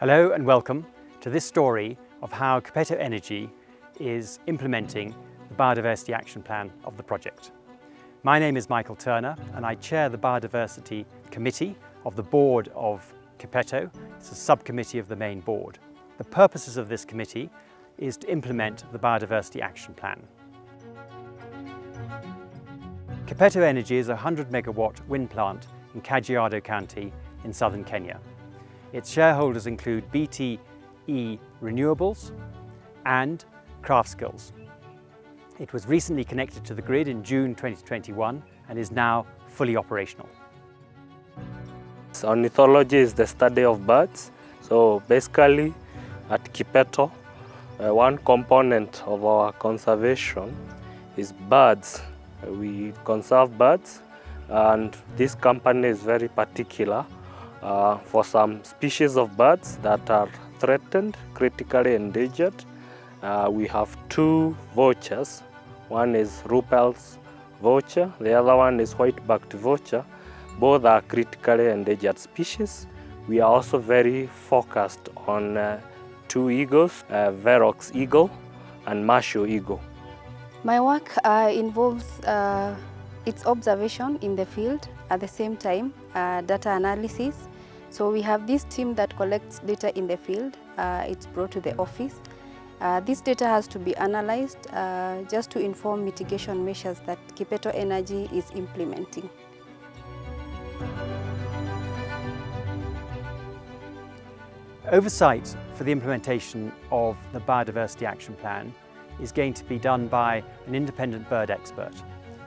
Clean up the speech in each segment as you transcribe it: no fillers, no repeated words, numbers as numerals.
Hello and welcome to this story of how Kipeto Energy is implementing the Biodiversity Action Plan of the project. My name is Michael Turner and I chair the Biodiversity Committee of the Board of Kipeto. It's a subcommittee of the main board. The purposes of this committee is to implement the Biodiversity Action Plan. Kipeto Energy is a 100 megawatt wind plant in Kajiado County in southern Kenya. Its shareholders include BTE Renewables and Craftskills. It was recently connected to the grid in June 2021 and is now fully operational. Ornithology is the study of birds. So basically at Kipeto, one component of our conservation is birds. We conserve birds, and this company is very particular for some species of birds that are threatened, critically endangered. We have two vultures. One is Ruppel's vulture, the other one is white-backed vulture. Both are critically endangered species. We are also very focused on two eagles, Verox eagle and Marshall eagle. My work involves its observation in the field, at the same time data analysis. So we have this team that collects data in the field. It's brought to the office. This data has to be analyzed just to inform mitigation measures that Kipeto Energy is implementing. Oversight for the implementation of the Biodiversity Action Plan is going to be done by an independent bird expert.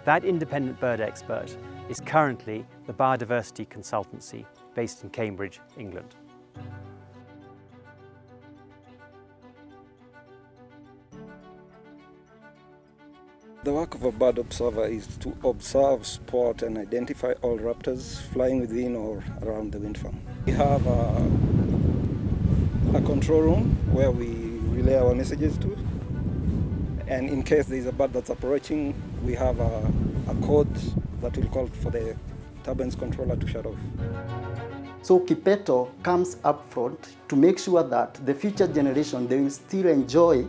That independent bird expert is currently the Biodiversity Consultancy based in Cambridge, England. The work of a bird observer is to observe, spot and identify all raptors flying within or around the wind farm. We have a control room where we relay our messages to, and in case there is a bird that's approaching, we have a code that will call for the turbines controller to shut off. So Kipeto comes up front to make sure that the future generation, they will still enjoy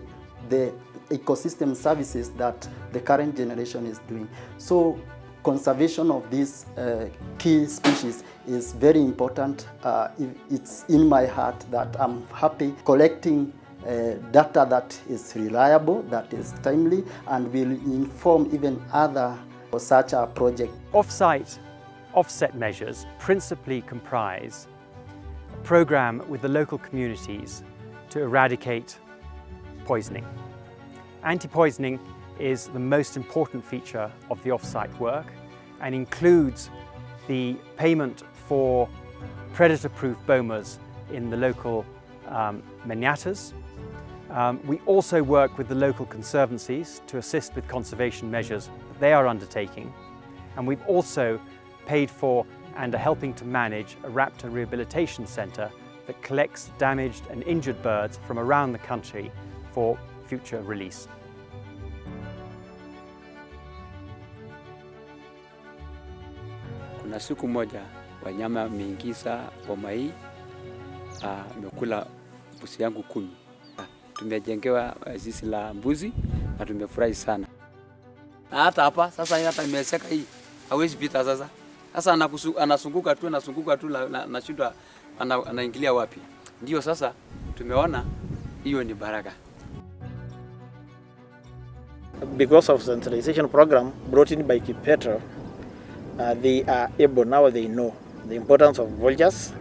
the ecosystem services that the current generation is doing. So conservation of these key species is very important. It's in my heart that I'm happy collecting data that is reliable, that is timely, and will inform even other for such a project. Offset measures principally comprise a program with the local communities to eradicate poisoning. Anti-poisoning is the most important feature of the off-site work and includes the payment for predator-proof bomas in the local manyatas. We also work with the local conservancies to assist with conservation measures that they are undertaking, and we've also paid for and are helping to manage a raptor rehabilitation centre that collects damaged and injured birds from around the country for future release. Kuna siku moja wanyama wameingiza boma hii, wamekula mbuzi yangu 10. Tumejengewa zizi la mbuzi na tumefurahi sana. Na hata hapa sasa hata nimeseka hii hawezi pita sasa. Sasa anasunguka tu na shida anaingilia wapi. Ndio sasa tumeona hiyo ni baraka. Because of sensitization program brought in by Kipeto, they are able, now they know the importance of vultures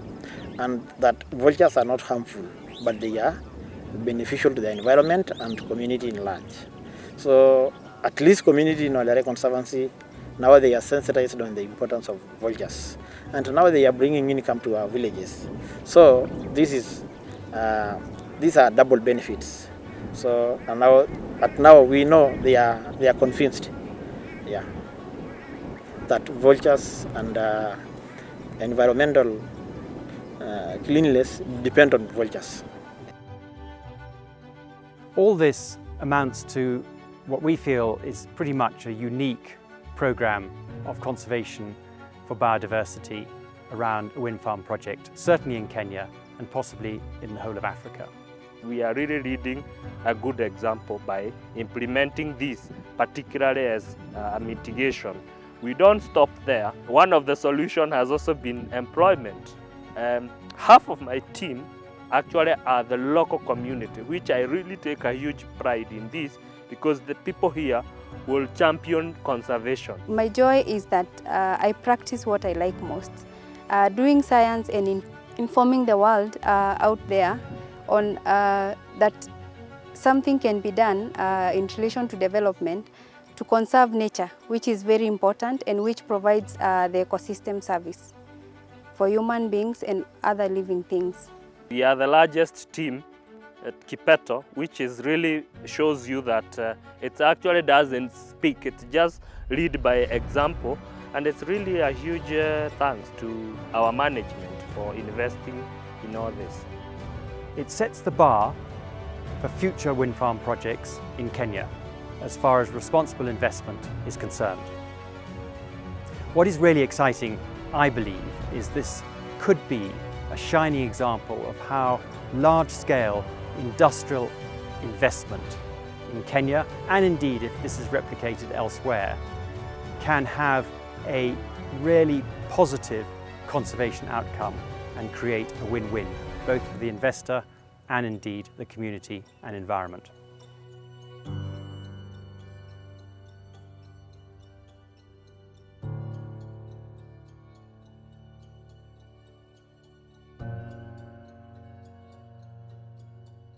and that vultures are not harmful, but they are beneficial to the environment and community in large. So at least community in Olare Conservancy, now they are sensitized on the importance of vultures. And now they are bringing income to our villages. So these are double benefits. So and now we know they are convinced, yeah, that vultures and environmental cleanliness depend on vultures. All this amounts to what we feel is pretty much a unique program of conservation for biodiversity around a wind farm project, certainly in Kenya and possibly in the whole of Africa. We are really leading a good example by implementing this, particularly as a mitigation. We don't stop there. One of the solutions has also been employment. Half of my team actually are the local community, which I really take a huge pride in this, because the people here will champion conservation. My joy is that I practice what I like most. Doing science and informing the world out there on that something can be done in relation to development to conserve nature, which is very important and which provides the ecosystem service for human beings and other living things. We are the largest team at Kipeto, which is really shows you that it actually doesn't speak, it just lead by example, and it's really a huge thanks to our management for investing in all this. It sets the bar for future wind farm projects in Kenya as far as responsible investment is concerned. What is really exciting, I believe, is this could be a shining example of how large-scale industrial investment in Kenya, and indeed if this is replicated elsewhere, can have a really positive conservation outcome and create a win-win, both for the investor and indeed the community and environment.